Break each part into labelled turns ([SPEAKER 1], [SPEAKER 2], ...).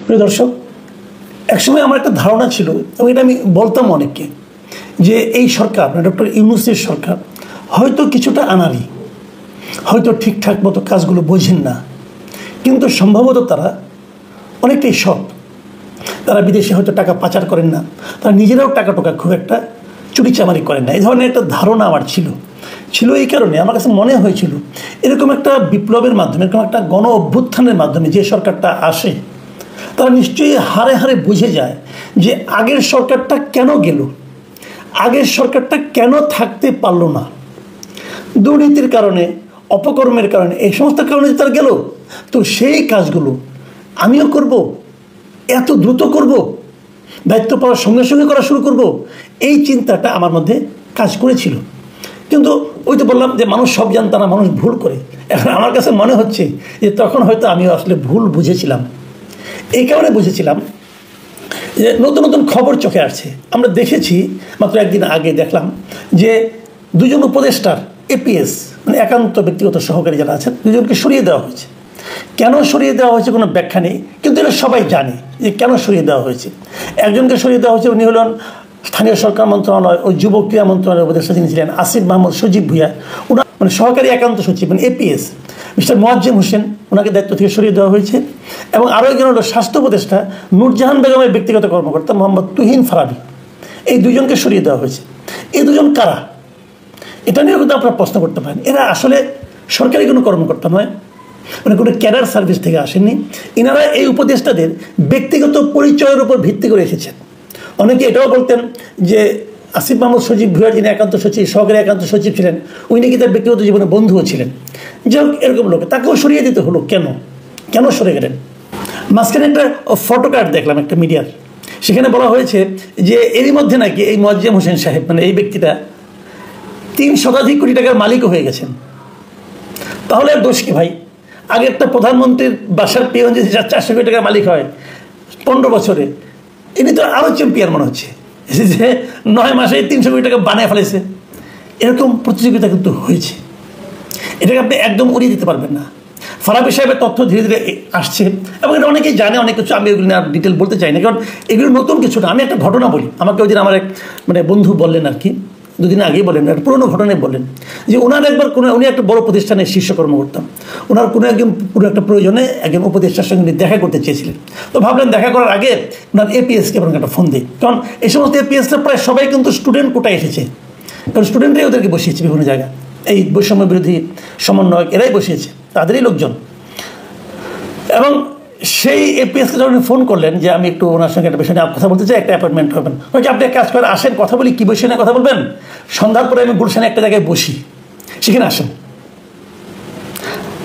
[SPEAKER 1] প্রিয় দর্শক, একসময় আমার একটা ধারণা ছিল এবং এটা আমি বলতাম অনেককে যে এই সরকার ডক্টর ইউনূসের সরকার হয়তো কিছুটা আনাড়ি, হয়তো ঠিকঠাক মতো কাজগুলো বোঝেন না, কিন্তু সম্ভবত তারা অনেকটাই সৎ। তারা বিদেশে হয়তো টাকা পাচার করেন না, তারা নিজেরাও টাকা টোকা খুব একটা চুরিচামারি করেন না। এই ধরনের একটা ধারণা আমার ছিল এই কারণে আমার কাছে মনে হয়েছিল এরকম একটা বিপ্লবের মাধ্যমে, এরকম একটা গণ অভ্যুত্থানের মাধ্যমে যে সরকারটা আসে তারা নিশ্চয়ই হারে হারে বুঝে যায় যে আগের সরকারটা কেন গেল, আগের সরকারটা কেন থাকতে পারল না। দুর্নীতির কারণে, অপকর্মের কারণে, এই সমস্ত কারণে তারা গেল। তো সেই কাজগুলো আমিও করব, এত দ্রুত করব, দায়িত্ব পাওয়ার সঙ্গে সঙ্গে করা শুরু করব, এই চিন্তাটা আমার মধ্যে কাজ করেছিল। কিন্তু ওই তো বললাম যে মানুষ সব জানতা না, মানুষ ভুল করে। এখন আমার কাছে মনে হচ্ছে যে তখন হয়তো আমিও আসলে ভুল বুঝেছিলাম। এই কারণে বুঝেছিলাম যে নতুন নতুন খবর চোখে আসছে। আমরা দেখেছি, মাত্র একদিন আগে দেখলাম যে দুজন উপদেষ্টার এপিএস মানে একান্ত ব্যক্তিগত সহকারী যারা আছেন, দুজনকে সরিয়ে দেওয়া হয়েছে। কেন সরিয়ে দেওয়া হয়েছে কোনো ব্যাখ্যা নেই, কিন্তু এটা সবাই জানে যে কেন সরিয়ে দেওয়া হয়েছে। একজনকে সরিয়ে দেওয়া হয়েছে, উনি হলেন স্থানীয় সরকার মন্ত্রণালয় ও যুব ক্রীড়া মন্ত্রণালয়ের উপদেষ্টা যিনি ছিলেন আসিফ মাহমুদ সজীব ভুঁইয়া, ওনার মানে সহকারী একান্ত সচিব মানে এপিএস মিস্টার মোয়াজ্জেম হোসেন, ওনাকে দায়িত্ব থেকে সরিয়ে দেওয়া হয়েছে। এবং আরও একজন হলো স্বাস্থ্য উপদেষ্টা নূরজাহান বেগমের ব্যক্তিগত কর্মকর্তা মোহাম্মদ তুহিন ফারাবি, এই দুজনকে সরিয়ে দেওয়া হয়েছে। এই দুজন কারা, এটা নিয়েও কিন্তু আপনারা প্রশ্ন করতে পারেন। এরা আসলে সরকারি কোনো কর্মকর্তা নয়, মানে কোনো ক্যাডার সার্ভিস থেকে আসেননি। এনারা এই উপদেষ্টাদের ব্যক্তিগত পরিচয়ের উপর ভিত্তি করে এসেছেন। অনেকে এটাও বলতেন যে আসিফ মাহমুদ সজীব ভুঁইয়া যিনি একান্ত সচিব, সহকারী একান্ত সচিব ছিলেন, উনি নাকি তার ব্যক্তিগত জীবনে বন্ধুও ছিলেন। যাই হোক, এরকম লোক, তাকেও সরিয়ে দিতে হলো কেন সরে গেলেন? মাঝখানে একটা ফটো কার্ড দেখলাম একটা মিডিয়ার, সেখানে বলা হয়েছে যে এরই মধ্যে নাকি এই মোয়াজ্জেম হোসেন সাহেব মানে এই ব্যক্তিটা 3 শতাধিক কোটি টাকার মালিকও হয়ে গেছেন। তাহলে আর দোষ কি ভাই? আগে একটা প্রধানমন্ত্রীর বাসার পিয়ন যদি 400 কোটি টাকার মালিক হয় 15 বছরে, ইনি তো আরও চ্যাম্পিয়ন মনে হচ্ছে যে 9 মাসে 300 কোটি টাকা বানিয়ে ফেলেছে। এরকম প্রতিযোগিতা কিন্তু হয়েছে, এটাকে আপনি একদম উড়িয়ে দিতে পারবেন না। ফারাবি সাহেবের তথ্য ধীরে ধীরে আসছে এবং এটা অনেকেই জানে, অনেক কিছু আমি এগুলো নিয়ে ডিটেল বলতে চাই না, কারণ এগুলো নতুন কিছু না। আমি একটা ঘটনা বলি, আমাকে ওই দিন আমার এক মানে বন্ধু বললেন আর কি, দুদিন আগেই বলেন, একটা পুরোনো ঘটনায় বললেন যে ওনার একবার উনি একটা বড় প্রতিষ্ঠানের শীর্ষ কর্মকর্তা, ওনার কোনো একটা প্রয়োজনে একজন উপদেষ্টার সঙ্গে দেখা করতে চেয়েছিলেন। তো ভাবলেন দেখা করার আগে ওনার এপিএসকে এবং একটা ফোন দিই, কারণ এই সমস্ত এপিএসটা প্রায় সবাই কিন্তু স্টুডেন্ট কোটায় এসেছে, কারণ স্টুডেন্টরাই ওদেরকে বসিয়েছে বিভিন্ন জায়গায়, এই বৈষম্য বিরোধী সমন্বয়ক এরাই বসিয়েছে, তাদেরই লোকজন। এবং সেই এপিএসকে যখন ফোন করলেন যে আমি একটু ওনার সঙ্গে একটা বিষয় নিয়ে কথা বলতে চাই, একটা অ্যাপয়েন্টমেন্ট হবেন, ওই আপনি এক কাজ করেন, আসেন কথা বলি। কী বিষয় নিয়ে কথা বলবেন? সন্ধ্যার পরে আমি গুলশানে একটা জায়গায় বসি, সেখানে আসেন।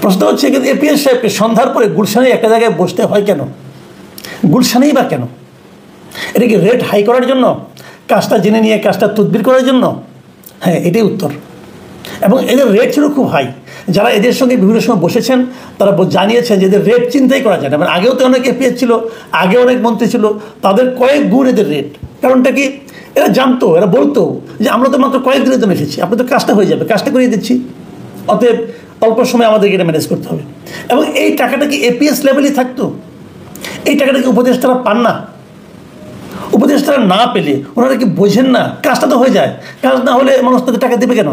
[SPEAKER 1] প্রশ্ন হচ্ছে কিন্তু এপিএস সাহেবকে সন্ধ্যার পরে গুলশানে একটা জায়গায় বসতে হয় কেন? গুলশানেই বা কেন? এটা কি রেট হাই করার জন্য, কাজটা জেনে নিয়ে কাজটা তদবির করার জন্য? হ্যাঁ, এটাই উত্তর। এবং এদের রেট ছিল খুব হাই। যারা এদের সঙ্গে বিভিন্ন সময় বসেছেন তারা জানিয়েছেন যে এদের রেট চিন্তাই করা যায় না। মানে আগেও তো অনেক এপিএস ছিল, আগে অনেক মন্ত্রী ছিল, তাদের কয়েক গুণ এদের রেট। কারণটা কি? এরা জানতো, এরা বলতো যে আমরা তো মাত্র কয়েক দিনের জন্য এসেছি, আপনার তো কাজটা হয়ে যাবে, কাজটা করিয়ে দিচ্ছি, অতএব অল্প সময় আমাদেরকে এটা ম্যানেজ করতে হবে। এবং এই টাকাটা কি এপিএস লেভেলই থাকতো? এই টাকাটা কি উপদেষ্টারা পান না? উপদেষ্টারা না পেলে ওনারা কি বোঝেন না কাজটা তো হয়ে যায়? কাজ না হলে মানুষ তাদের টাকা দেবে কেন?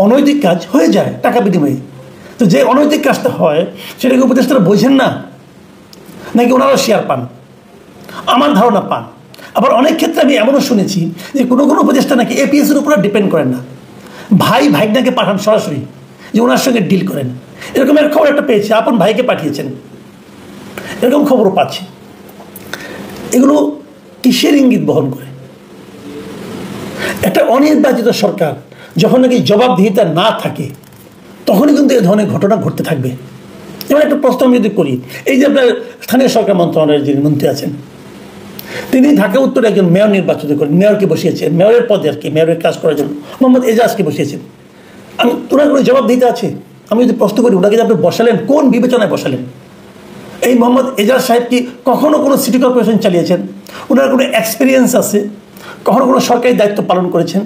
[SPEAKER 1] অনৈতিক কাজ হয়ে যায় টাকা বিনিময়ে। তো যে অনৈতিক কাজটা হয় সেটাকে উপদেষ্টারা বোঝেন না, নাকি ওনারাও শেয়ার পান? আমার ধারণা পান। আবার অনেক ক্ষেত্রে আমি এমনও শুনেছি যে কোনো কোনো উপদেষ্টা নাকি এপিএসের উপরে ডিপেন্ড করেন না, ভাইগনাকে পাঠান সরাসরি, যে ওনার সঙ্গে ডিল করেন। এরকমের খবর একটা পেয়েছি, আপন ভাইকে পাঠিয়েছেন, এরকম খবরও পাচ্ছি। এগুলো কিসের ইঙ্গিত বহন করে? একটা অনির্বাচিত সরকার যখন নাকি জবাবদিহিতা না থাকে তখনই কিন্তু এই ধরনের ঘটনা ঘটতে থাকবে। যেমন একটা প্রশ্ন আমি যদি করি, এই যে আপনার স্থানীয় সরকার মন্ত্রণালয়ের যিনি মন্ত্রী আছেন, তিনি ঢাকা উত্তরে একজন মেয়র নির্বাচিত করেন, মেয়রকে বসিয়েছেন, মেয়রের পদে আর কি, মেয়রের কাজ করার জন্য মোহাম্মদ এজাজকে বসিয়েছেন। আমি ওনার কোনো জবাবদিহিতা আছে? আমি যদি প্রশ্ন করি ওনাকে যে আপনি বসালেন, কোন বিবেচনায় বসালেন? এই মোহাম্মদ এজাজ সাহেব কি কখনো কোনো সিটি কর্পোরেশন চালিয়েছেন? ওনার কোনো এক্সপিরিয়েন্স আছে? কখনো কোনো সরকারি দায়িত্ব পালন করেছেন?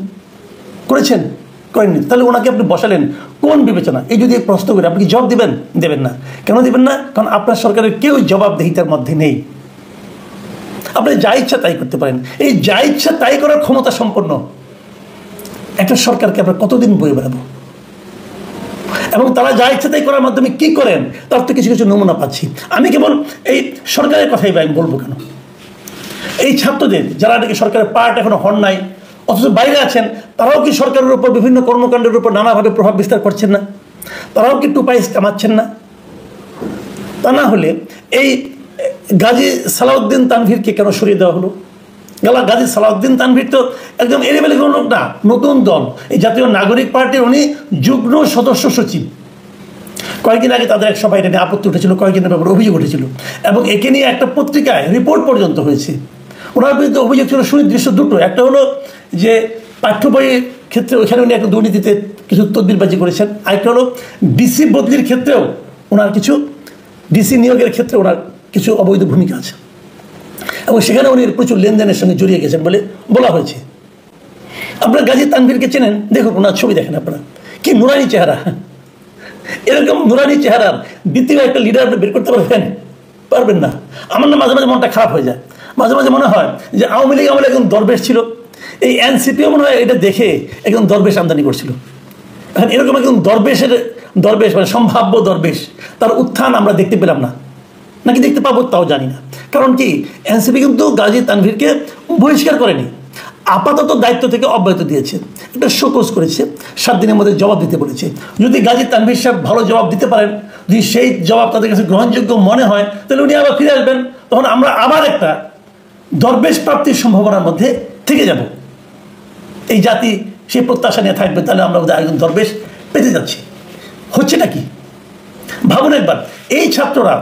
[SPEAKER 1] করেননি, তাহলে ওনাকে আপনি বসালেন কোন বিবেচনা? এই যদি প্রশ্ন করি আপনি কি জবাব দিবেন? দেবেন না। কেন দিবেন না? কারণ আপনার সরকারের কেউ জবাবদিহিতার মধ্যে নেই। আপনি যা ইচ্ছা তাই করতে পারেন। এই যা ইচ্ছা তাই করার ক্ষমতা সম্পন্ন একটা সরকারকে আমরা কতদিন বয়ে বেড়াবো? এবং তারা যা ইচ্ছা তাই করার মাধ্যমে কি করেন তার তো কিছু কিছু নমুনা পাচ্ছি। আমি কেবল এই সরকারের কথাই আমি বলবো কেন, এই ছাত্রদের যারা নাকি সরকারের পার্ট এখনো হন নাই অথচ বাইরে আছেন, তারাও কি সরকারের উপর বিভিন্ন কর্মকাণ্ডের উপর নানাভাবে প্রভাব বিস্তার করছেন না? তারাও কি টুপাইস কামাচ্ছেন না? তা না হলে এই গাজী সালাউদ্দিন তানভীরকে কেন সরিয়ে দেওয়া হলো? গাজী সালাউদ্দিন তানভীর তো একদম এলেবেলে কোনো লোক না, নতুন দল, এই জাতীয় নাগরিক পার্টির উনি যুগ্ম সদস্য সচিব। কয়েকদিন আগে তাদের এক সভায় এটা নিয়ে আপত্তি উঠেছিল, কয়েকদিনের ব্যাপারে অভিযোগ উঠেছিল, এবং একে নিয়ে একটা পত্রিকায় রিপোর্ট পর্যন্ত হয়েছে। ওনার বিরুদ্ধে অভিযোগ ছিল সুনির্দিষ্ট দুটো। একটা হলো যে পাঠ্য বইয়ের ক্ষেত্রে ওইখানে উনি একটা দুর্নীতিতে কিছু তদবিরবাজি করেছেন, আরেকটা হলো ডিসি বদলির ক্ষেত্রেও ওনার কিছু, ডিসি নিয়োগের ক্ষেত্রে ওনার কিছু অবৈধ ভূমিকা আছে, এবং সেখানে উনি প্রচুর লেনদেনের সঙ্গে জড়িয়ে গেছেন বলে বলা হয়েছে। আপনারা গাজী তানভীরকে চেনেন, দেখুন ওনার ছবি দেখেন আপনারা, কি নুরানি চেহারা। এরকম নুরানি চেহারার দ্বিতীয় একটা লিডার আপনি বের করতে পারবেন না। আমার না মাঝে মাঝে মনটা খারাপ হয়ে যায়, মাঝে মাঝে মনে হয় যে আওয়ামী লীগ আমলে একজন দরবেশ ছিল, এই এনসিপিও মনে হয় এটা দেখে একজন দরবেশ আমদানি করছিল। এখন এরকম একজন দরবেশ মানে সম্ভাব্য দরবেশ, তার উত্থান আমরা দেখতে পেলাম না, নাকি দেখতে পাবো তাও জানি না। কারণ কি, এনসিপি কিন্তু গাজী তানভীরকে বহিষ্কার করেনি, আপাতত দায়িত্ব থেকে অব্যাহতি দিয়েছে, একটা শোকজ করেছে, 7 দিনের মধ্যে জবাব দিতে বলেছে। যদি গাজী তানভীর সাহেব ভালো জবাব দিতে পারেন, যদি সেই জবাব তাদের কাছে গ্রহণযোগ্য মনে হয়, তাহলে উনি আবার ফিরে আসবেন, তখন আমরা আবার একটা দরবেশ প্রাপ্তির সম্ভাবনার মধ্যে থেকে যাব। এই জাতি সেই প্রত্যাশা নিয়ে থাকবে, তাহলে আমরা বোধহয় একজন দরবেশ পেতে যাচ্ছি। হচ্ছেটা কি ভাবুন একবার। এই ছাত্ররা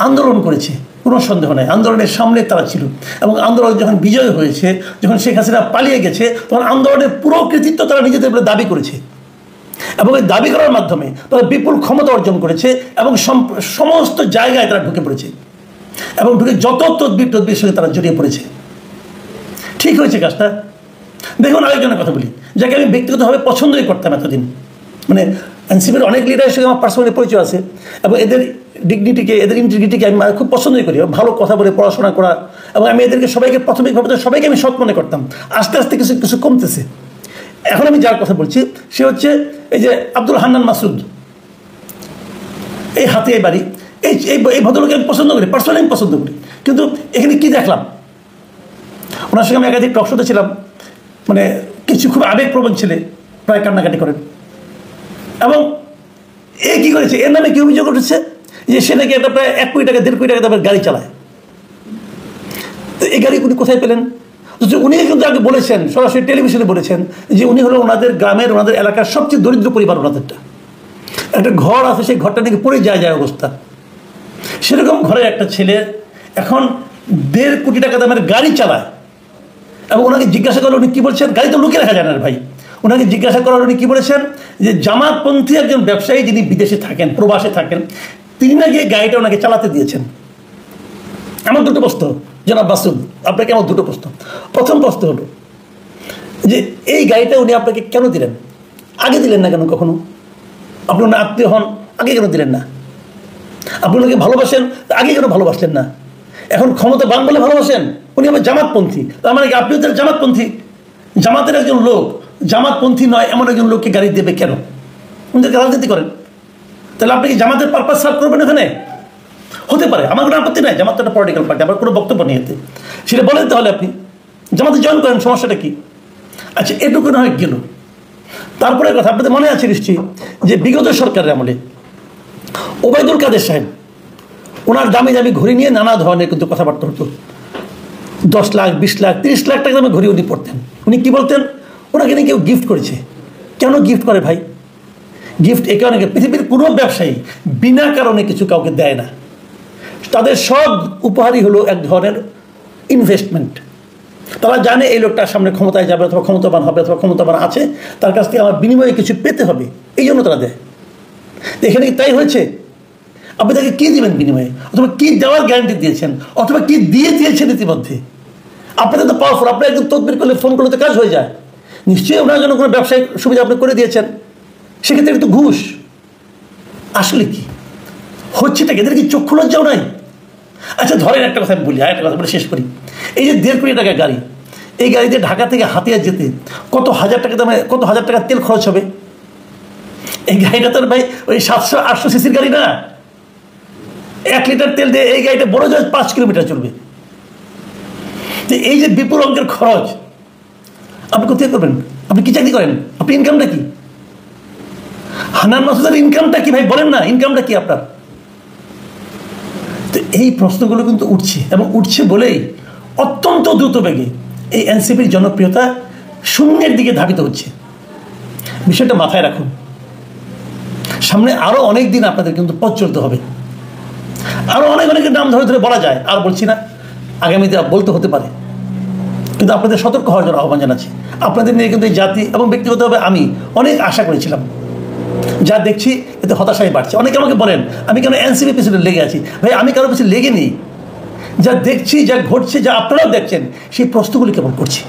[SPEAKER 1] আন্দোলন করেছে, কোনো সন্দেহ নাই, আন্দোলনের সামনে তারা ছিল, এবং আন্দোলন যখন বিজয় হয়েছে, যখন শেখ হাসিনা পালিয়ে গেছে, তখন আন্দোলনের পুরো কৃতিত্ব তারা নিজেদের উপরে দাবি করেছে, এবং এই দাবি করার মাধ্যমে তারা বিপুল ক্ষমতা অর্জন করেছে, এবং সমস্ত জায়গায় তারা ঢুকে পড়েছে, এবং ঢুকে যত তদবির সঙ্গে তারা জড়িয়ে পড়েছে। ঠিক হয়েছে কাজটা। দেখুন আরেকজনের কথা বলি, যাকে আমি ব্যক্তিগতভাবে পছন্দই করতাম এতদিন, মানে এনসিপির অনেক লিডারের সঙ্গে আমার পার্সোনালি পরিচয় আছে, এবং এদের ডিগনিটিকে, এদের ইন্টিগ্রিটিকে আমি খুব পছন্দই করি, ভালো কথা বলে পড়াশোনা করা, এবং আমি এদেরকে সবাইকে প্রাথমিকভাবে সবাইকে আমি সৎ মনে করতাম। আস্তে আস্তে কিছু কিছু কমতেছে। এখন আমি যার কথা বলছি সে হচ্ছে এই যে আব্দুল হান্নান মাসুদ, এই হাতিয়ায় বাড়ি, এই ভদ্রলোককে আমি পছন্দ করি, পার্সোনালি আমি পছন্দ করি। কিন্তু এখানে কি দেখলাম, ওনার সঙ্গে আমি একাধিক টক শোতে ছিলাম, মানে কিছু খুব আবেগপ্রবণ ছেলে প্রায় কান্নাকাটি করেন, এবং এ কী করেছে, এর নামে কি অভিযোগ উঠেছে যে সে নাকি একটা প্রায় 1 কোটি টাকা 1.5 কোটি টাকা দামের গাড়ি চালায়। তো এই গাড়ি উনি কোথায় পেলেন? উনি কিন্তু আগে বলেছেন, সরাসরি টেলিভিশনে বলেছেন যে উনি হলো ওনাদের গ্রামের, ওনাদের এলাকার সবচেয়ে দরিদ্র পরিবার, ওনাদেরটা একটা ঘর আছে, সেই ঘরটা নাকি পড়ে যায় অবস্থা। সেরকম ঘরের একটা ছেলে এখন 1.5 কোটি টাকা দামের গাড়ি চালায়, এবং ওনাকে জিজ্ঞাসা করলে উনি কী বলছেন, গাড়ি তো লুকিয়ে রাখা যায় না ভাই, ওনাকে জিজ্ঞাসা করার উনি কী বলেছেন যে জামাতপন্থী একজন ব্যবসায়ী যিনি বিদেশে থাকেন, প্রবাসে থাকেন, তিনি নাকি গাড়িটা ওনাকে চালাতে দিয়েছেন। আমার দুটো প্রশ্ন জনাব বাসুদ, আপনাকে আমার দুটো প্রশ্ন। প্রথম প্রশ্ন হলো যে এই গাড়িটা উনি আপনাকে কেন দিলেন? আগে দিলেন না কেন? কখনো আপনি ওনার আত্মীয় হন, আগে কেন দিলেন না? আপনি ওনাকে ভালোবাসেন, আগে কেন ভালোবাসলেন না? এখন ক্ষমতা বান বলে ভালোবাসেন, উনি আবার জামাতপন্থী, তার মানে কি আপনিও তার জামাতপন্থী? জামাতের একজন লোক জামাতপন্থী নয় এমন একজন লোককে গাড়ি দেবে কেন? উনিদেরকে রাজনীতি করেন, তাহলে আপনি কি জামাতের পারপাস সার্ভ করবেন? এখানে হতে পারে, আমার কোনো আপত্তি নাই, জামাত একটা পলিটিক্যাল পার্টি, আমার কোনো বক্তব্য নেই এতে, সেটা বলেন। তাহলে আপনি জামাতে জয়েন করেন, সমস্যাটা কি? আচ্ছা, এটুকু না হয় গেল। তারপরে কথা আপনাদের মনে আছে নিশ্চয়ই যে বিগত সরকারের আমলে ওবায়দুল কাদের সাহেব, ওনার দামি দামি ঘড়ি নিয়ে নানা ধরনের কিন্তু কথাবার্তা হতো। 10 লাখ, 20 লাখ, 30 লাখ টাকা দামে ঘড়ি উনি পড়তেন। উনি কী বলতেন, ওনাকে নিয়ে কেউ গিফট করেছে। কেন গিফট করে ভাই? গিফট একে অনেকে, পৃথিবীর কোনো ব্যবসায়ী বিনা কারণে কিছু কাউকে দেয় না, তাদের সব উপহারই হলো এক ধরনের ইনভেস্টমেন্ট। তারা জানে এই লোকটার সামনে ক্ষমতায় যাবে, অথবা ক্ষমতাবান হবে, অথবা ক্ষমতাবান আছে, তার কাছ থেকে আমার বিনিময়ে কিছু পেতে হবে, এই জন্য তারা দেয়। এখানে কি তাই হয়েছে? আপনি তাকে কী দিবেন বিনিময়ে, অথবা কী দেওয়ার গ্যারান্টি দিয়েছেন, অথবা কী দিয়েছেন ইতিমধ্যে? আপনাদের তো পাওয়ারফুল, আপনি একদম তদবির করলে, ফোন করলে তো কাজ হয়ে যায়। নিশ্চয়ই ওনার জন্য কোনো ব্যবসায়িক সুবিধা আপনি করে দিয়েছেন, সেক্ষেত্রে একটু ঘুষ। আসলে কি হচ্ছেটা কি? এদের কি চক্ষু লজ্জাও নাই? আচ্ছা ধরেন একটা কথা আমি বলি, একটা কথা বলে শেষ করি। এই যে 1.5 কোটি টাকা গাড়ি, এই গাড়িতে ঢাকা থেকে হাতিয়া যেতে কত হাজার টাকা তেল খরচ হবে? এই গাড়িটা তো ভাই ওই 700-800 সিসির গাড়ি না। 1 লিটার তেল দিয়ে এই গাড়িটা বড় জহাজ 5 কিলোমিটার চলবে। তো এই যে বিপুল অঙ্কের খরচ আপনি কোথায় করবেন? আপনি কি চাকরি করেন? আপনি ইনকামটা কি? হান্নান মাসুদের ইনকামটা কি ভাই বলেন না, ইনকামটা কি আপনার? তো এই প্রশ্নগুলো কিন্তু উঠছে, এবং উঠছে বলেই অত্যন্ত দ্রুত বেগে এই এনসিপির জনপ্রিয়তা শূন্যের দিকে ধাবিত হচ্ছে। বিষয়টা মাথায় রাখুন। সামনে আরো অনেক দিন আপনাদের কিন্তু পথ চলতে হবে। আরো অনেকের নাম ধরে ধরে বলা যায়, আর বলছি না, আগামীতে বলতে হতে পারে, কিন্তু আপনাদের সতর্ক হওয়ার জন্য আহ্বান জানাচ্ছি। আপনাদের নিয়ে কিন্তু এই জাতি এবং ব্যক্তিগতভাবে আমি অনেক আশা করেছিলাম, যা দেখছি এতে হতাশাই বাড়ছে। অনেকে আমাকে বলেন আমি কেন এনসিপি পিছনে লেগে আছি। ভাই আমি কারোর পিছনে লেগে নেই, যা দেখছি, যা ঘটছে, যা আপনারাও দেখছেন, সেই প্রশ্নগুলি কেমন করছি।